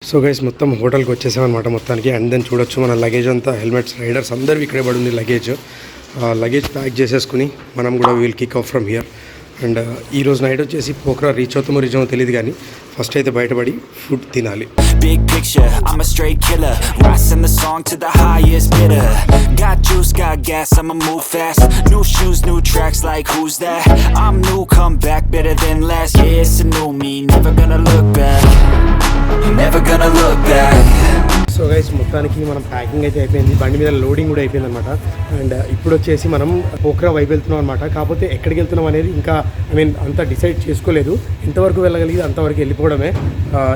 So guys మొత్తం హోటల్కి వచ్చేసామన్నమాట మొత్తానికి. అండ్ దెన్ చూడొచ్చు మన లగేజ్ అంతా, హెల్మెట్స్, రైడర్స్ అందరూ ఇక్కడే పడి ఉంది లగేజ్ ప్యాక్ చేసేసుకుని మనం కూడా will kick off from here. And ఈరోజు నైట్ వచ్చేసి పోఖ్రా రీచ్ అవుతామో తెలియదు, కానీ ఫస్ట్ అయితే బయటపడి ఫుడ్ తినాలి. Big picture, I'm a straight killer. Rising the song to the highest bidder. Got juice, got gas, I'ma move fast. New shoes, new tracks, like who's that? I'm new, come back better than last. Yeah, it's a new me, never gonna look back. Never gonna look back. So guys మొత్తానికి మనం packing అయితే అయిపోయింది, బండి మీద loading కూడా అయిపోయింది అనమాట. And ఇప్పుడు వచ్చేసి మనం పోఖ్రా వైపు వెళ్తున్నాం అనమాట. కాకపోతే ఎక్కడికి వెళ్తున్నాం అనేది ఇంకా అంతా డిసైడ్ చేసుకోలేదు. ఎంతవరకు వెళ్ళగలిగి అంతవరకు వెళ్ళిపోవడమే,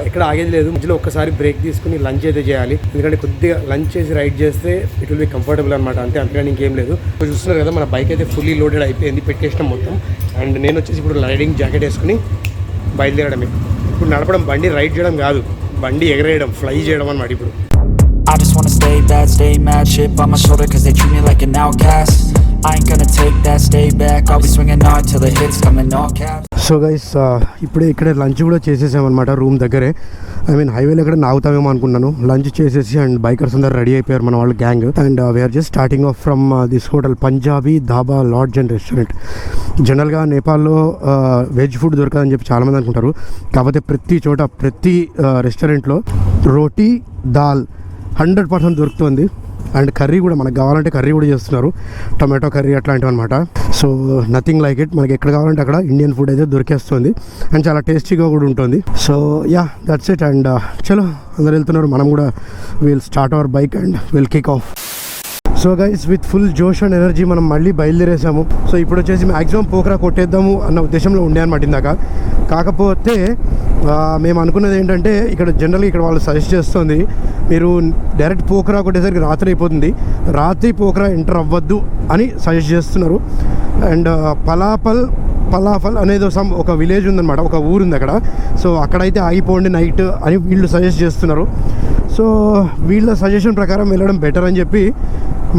ఎక్కడ ఆగేది లేదు. మధ్యలో ఒక్కసారి బ్రేక్ తీసుకుని లంచ్ అయితే చేయాలి, ఎందుకంటే కొద్దిగా లంచ్ చేసి రైడ్ చేస్తే ఇట్ విల్ బి కంఫర్టబుల్ అనమాట. అంతేగాని ఇంకేం లేదు. చూస్తున్నారు కదా మన బైక్ అయితే ఫుల్లీ లోడెడ్ అయిపోయింది, పెట్టేసినాం మొత్తం. అండ్ నేను వచ్చేసి ఇప్పుడు రైడింగ్ జాకెట్ వేసుకుని బయలుదేరడమే. ఇప్పుడు నడపడం, బండి రైడ్ చేయడం కాదు, బండి ఎగరేయడం, ఫ్లై చేయడం అనమాట ఇప్పుడు. I just wanna stay bad, stay mad, chip on my shoulder cause they treat me like an outcast. I ain't gonna take that, stay back, I'll be swinging hard till the hits come in all caps. So guys ఇప్పుడే ఇక్కడ lunch కూడా చేసేసామన్నమాట room దగ్గరే. హైవేలో ఎక్కడ నాగుతామేమో అనుకున్నాను. Lunch చేసేసి and bikers అందరు ready అయిపోయారు మన వాళ్ళ gang. And we're just starting off from this hotel, Punjabi dhaba lodge and restaurant. జనరల్గా నేపాల్లో వెజ్ ఫుడ్ దొరకదని చెప్పి చాలామంది అనుకుంటారు. కాకపోతే ప్రతి చోట, ప్రతి రెస్టారెంట్లో రోటీ దాల్ 100% దొరుకుతుంది. అండ్ కర్రీ కూడా మనకు కావాలంటే కర్రీ కూడా చేస్తున్నారు, టొమాటో కర్రీ అట్లాంటివి అనమాట. సో నథింగ్ లైక్ ఇట్, మనకి ఎక్కడ కావాలంటే అక్కడ ఇండియన్ ఫుడ్ అయితే దొరికేస్తుంది. అండ్ చాలా టేస్టీగా కూడా ఉంటుంది. So yeah, that's it. And చలో అందరు వెళ్తున్నారు, మనం కూడా will start our bike and will kick of. So guys with full జోష్ అండ్ ఎనర్జీ మనం మళ్ళీ బయలుదేరేసాము. సో ఇప్పుడు వచ్చేసి మ్యాక్సిమం పోఖ్రా కొట్టేద్దాము అన్న ఉద్దేశంలో ఉండే అనమాట ఇందాక. కాకపోతే మేము అనుకున్నది ఏంటంటే, ఇక్కడ జనరల్గా ఇక్కడ వాళ్ళు సజెస్ట్ చేస్తుంది మీరు డైరెక్ట్ పోఖ్రా కొట్టేసరికి రాత్రి అయిపోతుంది, రాత్రి పోఖ్రా ఎంటర్ అవ్వద్దు అని సజెస్ట్ చేస్తున్నారు. అండ్ పలాఫల్ అనేది ఒక విలేజ్ ఉందన్నమాట, ఒక ఊరు ఉంది అక్కడ. సో అక్కడైతే ఆగిపోండి నైట్ అని వీళ్ళు సజెస్ట్ చేస్తున్నారు. సో వీళ్ళ సజెషన్ ప్రకారం వెళ్ళడం బెటర్ అని చెప్పి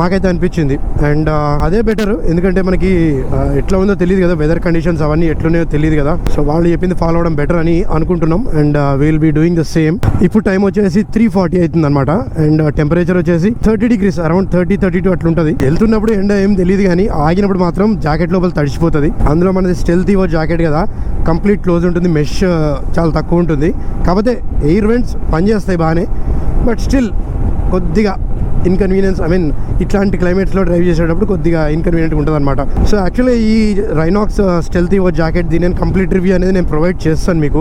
మాకైతే అనిపించింది. అండ్ అదే బెటర్, ఎందుకంటే మనకి ఎట్లా ఉందో తెలియదు కదా, వెదర్ కండిషన్స్ అవన్నీ ఎట్లున్నాయో తెలియదు కదా. సో వాళ్ళు చెప్పింది ఫాలో అవడం బెటర్ అని అనుకుంటున్నాం. And will be doing the same. ఇప్పుడు టైం వచ్చేసి 3:40 అవుతుంది అనమాట. అండ్ టెంపరేచర్ వచ్చేసి 30 degrees, అరౌండ్ 30-32 అట్లుంటుంది. వెళ్తున్నప్పుడు ఎండ ఏం తెలియదు, కానీ ఆగినప్పుడు మాత్రం జాకెట్ లోపల తడిచిపోతుంది. అందులో మనది స్టెల్తీ జాకెట్ కదా, కంప్లీట్ క్లోజ్ ఉంటుంది, మెష్ చాలా తక్కువ ఉంటుంది. కాకపోతే ఎయిర్ వెంట్స్ పనిచేస్తాయి బాగానే, బట్ స్టిల్ కొద్దిగా ఇన్కన్వీనియన్స్. ఇట్లాంటి క్లైమేట్స్లో డ్రైవ్ చేసేటప్పుడు కొద్దిగా ఇన్కన్వీనియంట్గా ఉంటుంది అనమాట. సో యాక్చువల్లీ ఈ రైనాక్స్ స్టెల్తీ జాకెట్ నేను కంప్లీట్ రివ్యూ అనేది నేను ప్రొవైడ్ చేస్తాను మీకు.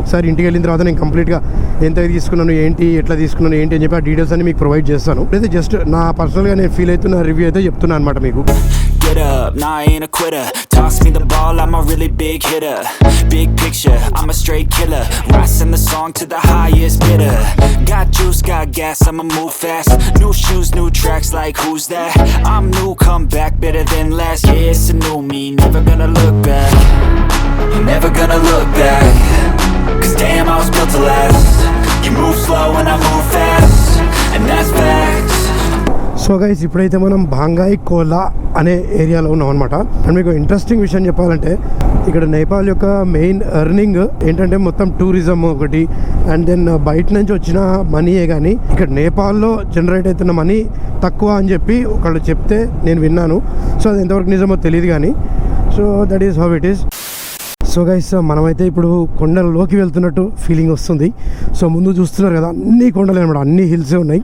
ఒకసారి ఇంటికి వెళ్ళిన తర్వాత నేను కంప్లీట్గా ఎంత తీసుకున్నాను ఏంటి, ఎట్లా తీసుకున్నాను ఏంటి అని చెప్పి ఆ డీటెయిల్స్ అన్ని మీకు ప్రొవైడ్ చేస్తాను. అయితే జస్ట్ నా పర్సనల్గా నేను ఫీల్ అవుతున్న రివ్యూ అయితే చెప్తున్నాను అనమాట మీకు. Get up, nah I ain't a quitter. Toss me the ball, I'm a really big hitter. Big picture, I'm a straight killer. Rising the song to the highest bidder. Got juice, got gas, I'ma move fast. New shoes, new tracks, like who's that? I'm new, come back better than last. Yeah, it's a new me, never gonna look back. Never gonna look back. Cause damn, I was built to last. You move slow and I move fast, and that's facts. So guys ఇప్పుడైతే మనం భాంగాయి కోలా అనే ఏరియాలో ఉన్నాం అనమాట. And మీకు interesting విషయం చెప్పాలంటే, ఇక్కడ నేపాల్ యొక్క మెయిన్ ఎర్నింగ్ ఏంటంటే మొత్తం టూరిజం ఒకటి, అండ్ దెన్ బయట నుంచి వచ్చిన మనీయే. కానీ ఇక్కడ నేపాల్లో జనరేట్ అవుతున్న మనీ తక్కువ అని చెప్పి ఒకళ్ళు చెప్తే నేను విన్నాను. సో అది ఎంతవరకు నిజమో తెలియదు, కానీ so that is how it is. So guys మనమైతే ఇప్పుడు కొండలలోకి వెళ్తున్నట్టు ఫీలింగ్ వస్తుంది. సో ముందు చూస్తున్నారు కదా, అన్ని కొండలే అనమాట, అన్ని హిల్సే ఉన్నాయి.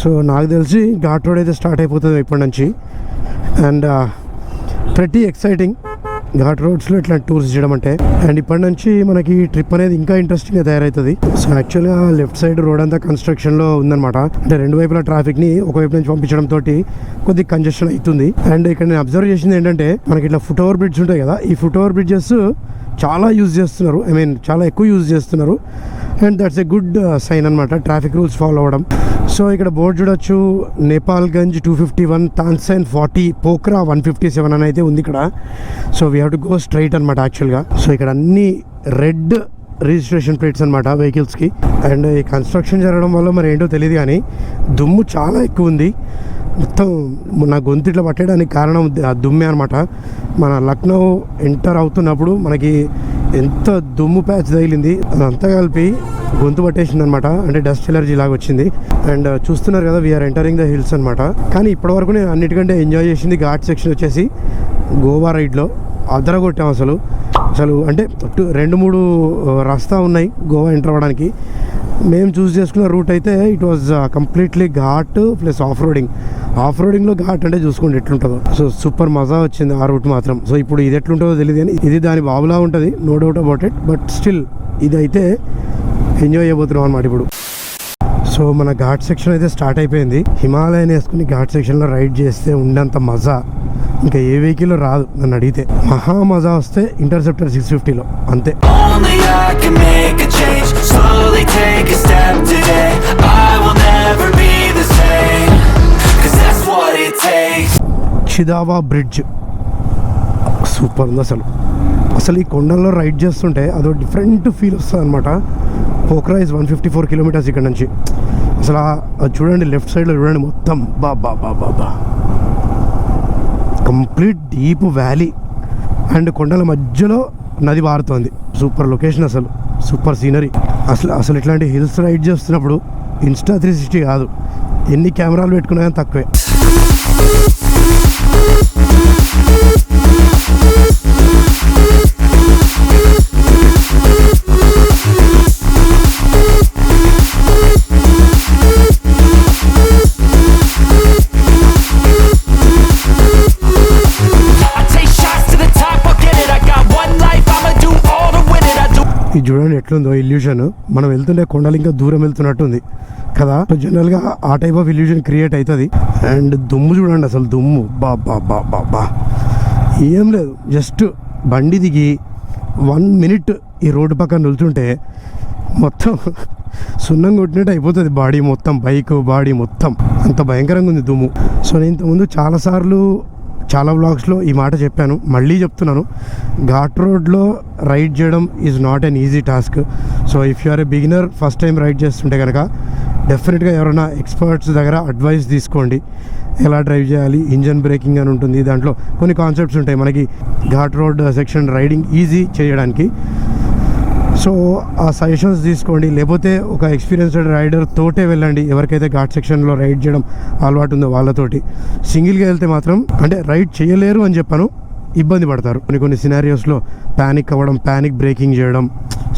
సో నాకు తెలిసి ఘాట్ రోడ్ అయితే స్టార్ట్ అయిపోతుంది ఇప్పటి నుంచి. అండ్ ప్రతి ఎక్సైటింగ్ ఘాట్ రోడ్స్లో ఇట్లా టూర్స్ చేయడం అంటే. అండ్ ఇప్పటి నుంచి మనకి ట్రిప్ అనేది ఇంకా ఇంట్రెస్టింగ్గా తయారవుతుంది. సో యాక్చువల్గా లెఫ్ట్ సైడ్ రోడ్ అంతా కన్స్ట్రక్షన్లో ఉందన్నమాట. అంటే రెండు వైపులా ట్రాఫిక్ని ఒకవైపు నుంచి పంపించడం తోటి కొద్దిగా కంజెషన్ అవుతుంది. అండ్ ఇక్కడ నేను అబ్జర్వ్ చేసింది ఏంటంటే, మనకి ఇట్లా ఫుట్ ఓవర్ బ్రిడ్జ్ ఉంటాయి కదా, ఈ ఫుట్ ఓవర్ బ్రిడ్జెస్ చాలా యూజ్ చేస్తున్నారు, చాలా ఎక్కువ యూజ్ చేస్తున్నారు. And that's a good sign అనమాట, ట్రాఫిక్ రూల్స్ ఫాలో అవ్వడం. సో ఇక్కడ బోర్డు చూడొచ్చు, నేపాల్గంజ్ 251, తాన్సేన్ 40, పోఖ్రా 157 అని అయితే ఉంది ఇక్కడ. So we have to go straight అనమాట యాక్చువల్గా. సో ఇక్కడ అన్ని రెడ్ రిజిస్ట్రేషన్ ప్లేట్స్ అనమాట వెహికల్స్కి. అండ్ ఈ కన్స్ట్రక్షన్ జరగడం వల్ల మరి ఏంటో తెలియదు, కానీ దుమ్ము చాలా ఎక్కువ ఉంది. మొత్తం నా గొంతు ఇట్లా పట్టడానికి కారణం ఆ దుమ్మే అనమాట. మన లక్నో ఎంటర్ అవుతున్నప్పుడు మనకి ఎంత దుమ్ము ప్యాచ్ తగిలింది, అదంతా కలిపి గొంతు పట్టేసింది అనమాట. అంటే డస్ట్ ఎలర్జీ లాగా వచ్చింది. అండ్ చూస్తున్నారు కదా, వీఆర్ ఎంటరింగ్ ద హిల్స్ అనమాట. కానీ ఇప్పటివరకు నేను అన్నిటికంటే ఎంజాయ్ చేసింది ఘాట్ సెక్షన్ వచ్చేసి గోవా రైడ్లో అదరగొట్టాం. అసలు అంటే 2-3 రస్తా ఉన్నాయి గోవా ఎంటర్ అవ్వడానికి. మేము చూస్ చేసుకున్న రూట్ అయితే it was completely ghat plus off రోడింగ్లో ఘాట్ అంటే చూసుకోండి ఎట్లుంటుందో. సో సూపర్ మజా వచ్చింది ఆ రూట్ మాత్రం. సో ఇప్పుడు ఇది ఎట్లుంటుందో తెలియదు కానీ ఇది దాని బాబులా ఉంటుంది, no doubt about it. But still ఇదైతే ఎంజాయ్ చేయబోతున్నాం అనమాట ఇప్పుడు. సో మన ఘాట్ సెక్షన్ అయితే స్టార్ట్ అయిపోయింది. హిమాలయన్ వేసుకుని ఘాట్ సెక్షన్లో రైడ్ చేస్తే ఉండేంత మజా ఇంకా ఏ వెహికల్లో రాదు నన్ను అడిగితే. మహా మజా వస్తే ఇంటర్సెప్టర్ 650లో అంతే. చిదావా బ్రిడ్జ్ సూపర్ ఉంది అసలు ఈ కొండల్లో రైడ్ చేస్తుంటే అదో డిఫరెంట్ ఫీల్ వస్తుంది అనమాట. పోఖ్రా ఇస్ 154 కిలోమీటర్స్ ఇక్కడ నుంచి. అసలు చూడండి లెఫ్ట్ సైడ్లో చూడండి మొత్తం బా కంప్లీట్ డీప్ వ్యాలీ అండ్ కొండల మధ్యలో నది పారుతోంది. సూపర్ లొకేషన్, అసలు సూపర్ సీనరీ. అసలు ఇట్లాంటి హిల్స్ రైడ్ చేస్తున్నప్పుడు ఇన్స్టా 360 కాదు, ఎన్ని కెమెరాలు పెట్టుకున్నా తక్కువే. ఇది చూడండి ఎట్లుందో ఇల్యూషన్. మనం వెళ్తుంటే కొండలు ఇంకా దూరం వెళ్తున్నట్టుంది కదా. జనరల్గా ఆ టైప్ ఆఫ్ ఇల్యూషన్ క్రియేట్ అవుతుంది. అండ్ దుమ్ము చూడండి, అసలు దుమ్ము బా ఏం లేదు. జస్ట్ బండి దిగి 1 మినిట్ ఈ రోడ్డు పక్కన నిల్చుంటే మొత్తం సున్నం కొట్టినట్టు అయిపోతుంది బాడీ మొత్తం, బైక్ బాడీ మొత్తం. అంత భయంకరంగా ఉంది దుమ్ము. సో నేను ఇంతకుముందు చాలా వ్లాగ్స్లో ఈ మాట చెప్పాను, మళ్ళీ చెప్తున్నాను. ఘాట్ రోడ్లో రైడ్ చేయడం is not an easy task. So if you are a beginner, first time ride చేస్తుంటే కనుక డెఫినెట్గా ఎవరైనా ఎక్స్పర్ట్స్ దగ్గర అడ్వైస్ తీసుకోండి. ఎలా డ్రైవ్ చేయాలి, ఇంజన్ బ్రేకింగ్ అని ఉంటుంది, దాంట్లో కొన్ని కాన్సెప్ట్స్ ఉంటాయి మనకి ghat road section riding easy చేయడానికి. సో ఆ సజెషన్స్ తీసుకోండి, లేకపోతే ఒక ఎక్స్పీరియన్స్డ్ రైడర్ తోటే వెళ్ళండి. ఎవరికైతే ఘాట్ సెక్షన్లో రైడ్ చేయడం అలవాటు ఉందో వాళ్ళతోటి. సింగిల్గా వెళ్తే మాత్రం అంటే రైడ్ చేయలేరు అని చెప్పాను, ఇబ్బంది పడతారు. కొన్ని సినారియోస్లో ప్యానిక్ అవ్వడం, ప్యానిక్ బ్రేకింగ్ చేయడం,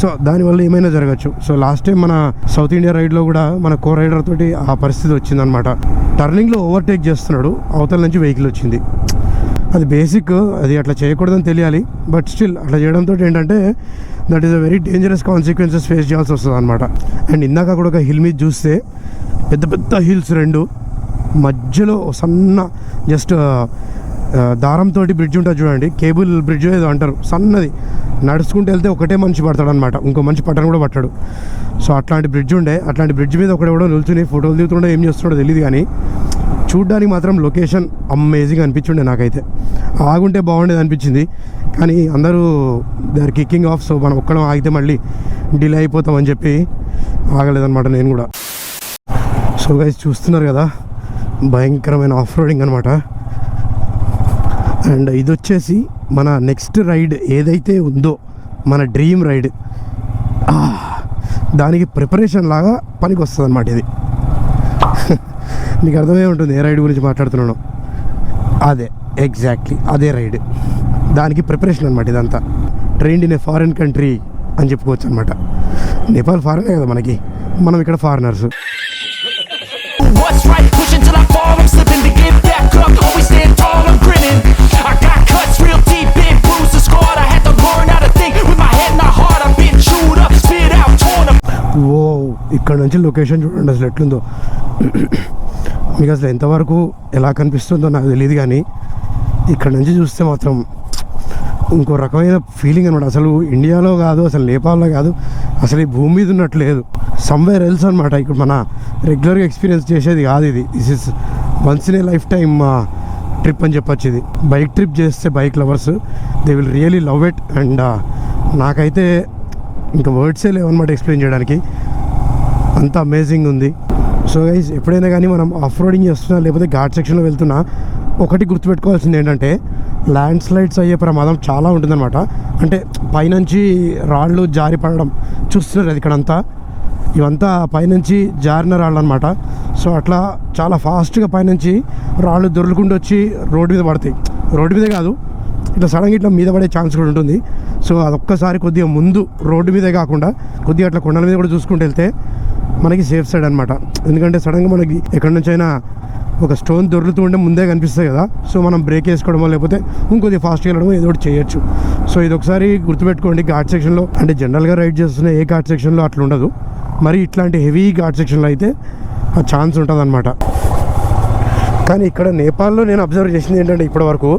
సో దానివల్ల ఏమైనా జరగచ్చు. సో లాస్ట్ టైం మన సౌత్ ఇండియా రైడ్లో కూడా మన కో రైడర్ తోటి ఆ పరిస్థితి వచ్చిందనమాట. టర్నింగ్లో ఓవర్టేక్ చేస్తున్నాడు, అవతల నుంచి వెహికల్ వచ్చింది. అది బేసిక్, అది అట్లా చేయకూడదని తెలియాలి. బట్ స్టిల్ అట్లా చేయడంతో ఏంటంటే that is a very dangerous consequences face చేయాల్సి వస్తుంది అనమాట. అండ్ ఇందాక కూడా ఒక హిల్ మీద చూస్తే పెద్ద హిల్స్ 2 మధ్యలో సన్న జస్ట్ దారంతో బ్రిడ్జ్ ఉంటుంది చూడండి, కేబుల్ బ్రిడ్జ్ ఏదో అంటారు, సన్నది. నడుచుకుంటూ వెళ్తే ఒకటే మనిషి పడతాడు అనమాట, ఇంకో మనిషి పట్టను కూడా పట్టాడు. సో అట్లాంటి బ్రిడ్జ్ ఉండే. అట్లాంటి బ్రిడ్జ్ మీద ఒకడెవడో నిల్చుని ఫోటోలు దిగుతుండే, ఏం చేస్తుండో తెలియదు. కానీ చూడ్డానికి మాత్రం లొకేషన్ అమేజింగ్ అనిపించుండే నాకైతే. ఆగుంటే బాగుండేది అనిపించింది, కానీ అందరూ they are kicking off. So మనం ఒక్కడం ఆగితే మళ్ళీ డిలే అయిపోతామని చెప్పి ఆగలేదన్నమాట నేను కూడా. సో గైస్ చూస్తున్నారు కదా, భయంకరమైన ఆఫ్ రోడింగ్ అనమాట. అండ్ ఇది వచ్చేసి మన నెక్స్ట్ రైడ్ ఏదైతే ఉందో, మన డ్రీమ్ రైడ్, దానికి ప్రిపరేషన్ లాగా పనికి వస్తుంది అనమాట ఇది. మీకు అర్థమే ఉంటుంది ఏ రైడ్ గురించి మాట్లాడుతున్నాను. అదే ఎగ్జాక్ట్లీ అదే రైడ్, దానికి ప్రిపరేషన్ అనమాట ఇదంతా. Trained in a foreign country అని చెప్పుకోవచ్చు అనమాట. నేపాల్ ఫారినే కదా మనకి, మనం ఇక్కడ foreigners. What's right, pushing till I fall, I'm slipping to get back up, always stand tall, I'm grinning. I got cuts real deep, been bruised and scarred, I had to learn how to think with my head not hard, I've been chewed up, spit out, torn up. ఓ ఇక్కడ నుంచి location చూడండి అసలు ఎట్లుందో. మీకు అసలు ఎంతవరకు ఎలా కనిపిస్తుందో నాకు తెలియదు, కానీ ఇక్కడ నుంచి చూస్తే మాత్రం ఇంకో రకమైన ఫీలింగ్ అనమాట. అసలు ఇండియాలో కాదు, అసలు నేపాల్లో కాదు, అసలు ఈ భూమి మీద ఉన్నట్టు లేదు, సమ్వేర్ ఎల్స్ అనమాట. ఇక్కడ మన రెగ్యులర్గా ఎక్స్పీరియన్స్ చేసేది కాదు ఇది. This is once in a life time trip అని చెప్పచ్చు ఇది. బైక్ ట్రిప్ చేస్తే bike lovers they will really love it. And నాకైతే ఇంకా వర్డ్సే లేవన్నమాట ఎక్స్ప్లెయిన్ చేయడానికి, అంత అమేజింగ్ ఉంది. సో గైస్ ఎప్పుడైనా కానీ మనం ఆఫ్ రోడింగ్ చేస్తున్నా లేకపోతే ఘాట్ సెక్షన్లో వెళ్తున్నా ఒకటి గుర్తుపెట్టుకోవాల్సింది ఏంటంటే ల్యాండ్ స్లైడ్స్ అయ్యే ప్రమాదం చాలా ఉంటుందన్నమాట. అంటే పైనుంచి రాళ్ళు జారి పడడం చూస్తున్నారు అది ఇక్కడంతా, ఇవంతా పైనుంచి జారిన రాళ్ళు అనమాట. సో అట్లా చాలా ఫాస్ట్గా పైనుంచి రాళ్ళు దొరుకుంటూ వచ్చి రోడ్డు మీద పడతాయి. రోడ్డు మీద కాదు, ఇట్లా సడన్గా ఇట్లా మీద పడే ఛాన్స్ కూడా ఉంటుంది. సో అదొక్కసారి కొద్దిగా ముందు రోడ్డు మీదే కాకుండా కొద్దిగా అట్లా కొండల మీద కూడా చూసుకుంటూ వెళ్తే మనకి సేఫ్ సైడ్ అనమాట. ఎందుకంటే సడన్గా మనకి ఎక్కడి నుంచి అయినా ఒక స్టోన్ దొరుకుతూ ఉంటే ముందే కనిపిస్తాయి కదా. సో మనం బ్రేక్ వేసుకోవడమో లేకపోతే ఇంకొద్దిగా ఫాస్ట్గా వెళ్ళడమో ఏదో ఒకటి చేయొచ్చు. సో ఇది ఒకసారి గుర్తుపెట్టుకోండి. ఘాట్ సెక్షన్లో అంటే జనరల్గా రైడ్ చేస్తున్న ఏ ఘాట్ సెక్షన్లో అట్లా ఉండదు, మరి ఇట్లాంటి హెవీ ఘాట్ సెక్షన్లో అయితే ఆ ఛాన్స్ ఉంటుంది అనమాట. కానీ ఇక్కడ నేపాల్లో నేను అబ్జర్వ్ చేసింది ఏంటంటే ఇప్పటివరకు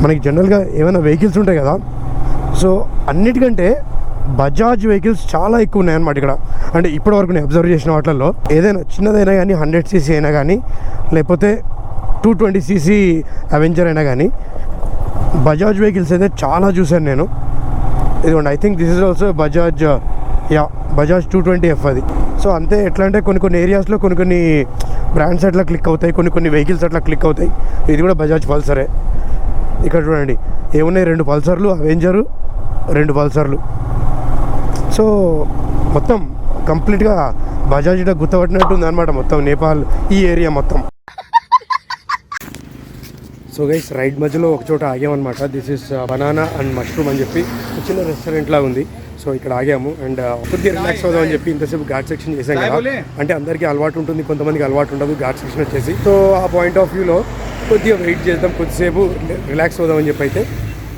మనకి జనరల్గా ఏమైనా వెహికల్స్ ఉంటాయి కదా, సో అన్నిటికంటే బజాజ్ వెహికల్స్ చాలా ఎక్కువ ఉన్నాయన్నమాట ఇక్కడ. అంటే ఇప్పటివరకు నేను అబ్జర్వ్ చేసిన వాటిల్లో ఏదైనా చిన్నదైనా కానీ 100cc అయినా కానీ లేకపోతే 220cc అవెంజర్ అయినా కానీ బజాజ్ వెహికల్స్ అయితే చాలా చూశాను నేను. ఇదిగోండి, I think this is also Bajaj, Bajaj 220F అది. సో అంతే, ఎట్లా అంటే కొన్ని ఏరియాస్లో కొన్ని బ్రాండ్స్ అట్లా క్లిక్ అవుతాయి, కొన్ని వెహికల్స్ అట్లా క్లిక్ అవుతాయి. ఇది కూడా బజాజ్ పల్సరే. ఇక్కడ చూడండి ఏమున్నాయి, 2 పల్సర్లు, అవెంజరు, 2 పల్సర్లు. సో మొత్తం కంప్లీట్గా బజాజ్ ఇట్లా గుర్తుపట్టినట్టు ఉంది అనమాట మొత్తం నేపాల్ ఈ ఏరియా మొత్తం. సో గైస్, రైడ్ మధ్యలో ఒక చోట ఆగామన్నమాట. This is banana and mushroom అని చెప్పి చిన్న రెస్టారెంట్ లాగా ఉంది. సో ఇక్కడ ఆగాము అండ్ కొద్దిగా రిలాక్స్ అవుదాం అని చెప్పి ఇంతసేపు ఘాట్ సెక్షన్ చేసాం కదా. అంటే అందరికీ అలవాటు ఉంటుంది, కొంతమందికి అలవాటు ఉండదు ఘాట్ సెక్షన్ వచ్చేసి. సో ఆ పాయింట్ ఆఫ్ వ్యూలో కొద్దిగా వెయిట్ చేద్దాం, కొద్దిసేపు రిలాక్స్ అవుదాం అని చెప్పి అయితే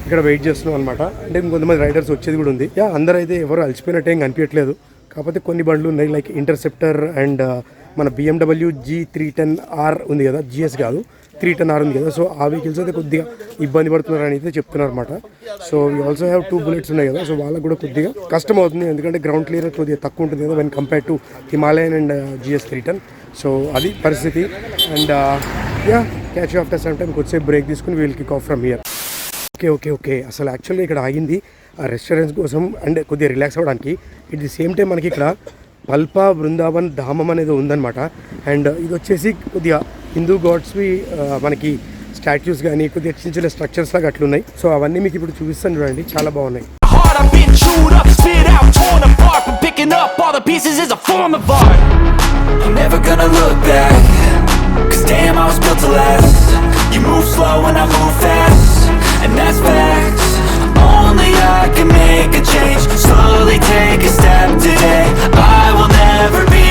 ఇక్కడ వెయిట్ చేస్తున్నాం అనమాట. అంటే ఇంకొంతమంది రైడర్స్ వచ్చేది కూడా ఉంది. అందరూ అయితే ఎవరు అలసిపోయినట్టు ఏం కనిపించట్లేదు. కాకపోతే కొన్ని బండ్లు ఉన్నాయి, లైక్ ఇంటర్సెప్టర్ అండ్ మన BMW G310R ఉంది కదా, GS కాదు 310R ఉంది కదా. సో ఆ వెహికల్స్ అయితే కొద్దిగా ఇబ్బంది పడుతున్నారు అని అయితే చెప్తున్నారు అనమాట. So we also have 2 bullets ఉన్నాయి కదా, సో వాళ్ళకు కూడా కొద్దిగా కష్టం అవుతుంది, ఎందుకంటే గ్రౌండ్ క్లియరెన్స్ కొద్దిగా తక్కువ ఉంటుంది కదా when compare to Himalayan and GS 310. So అది పరిస్థితి. And catch after some time కొద్దిసేపు బ్రేక్ తీసుకుని we'll kick off from here. Okay అసలు యాక్చువల్లీ ఇక్కడ ఆగింది ఆ రెస్టారెంట్స్ కోసం అండ్ కొద్దిగా రిలాక్స్ అవ్వడానికి. ఇట్ ది సేమ్ టైం మనకి ఇక్కడ పల్పా బృందావన్ ధామం అనేది ఉందన్నమాట. అండ్ ఇది వచ్చేసి కొద్దిగా హిందూ గాడ్స్వి మనకి స్టాచ్యూస్ కానీ కొద్దిగా చిన్న చిన్న స్ట్రక్చర్స్ లాగా అట్లున్నాయి. సో అవన్నీ మీకు ఇప్పుడు చూపిస్తాను చూడండి, చాలా బాగున్నాయి. You move slow and I move fast, and that's facts. Only I can make a change, slowly take a step today. I will never be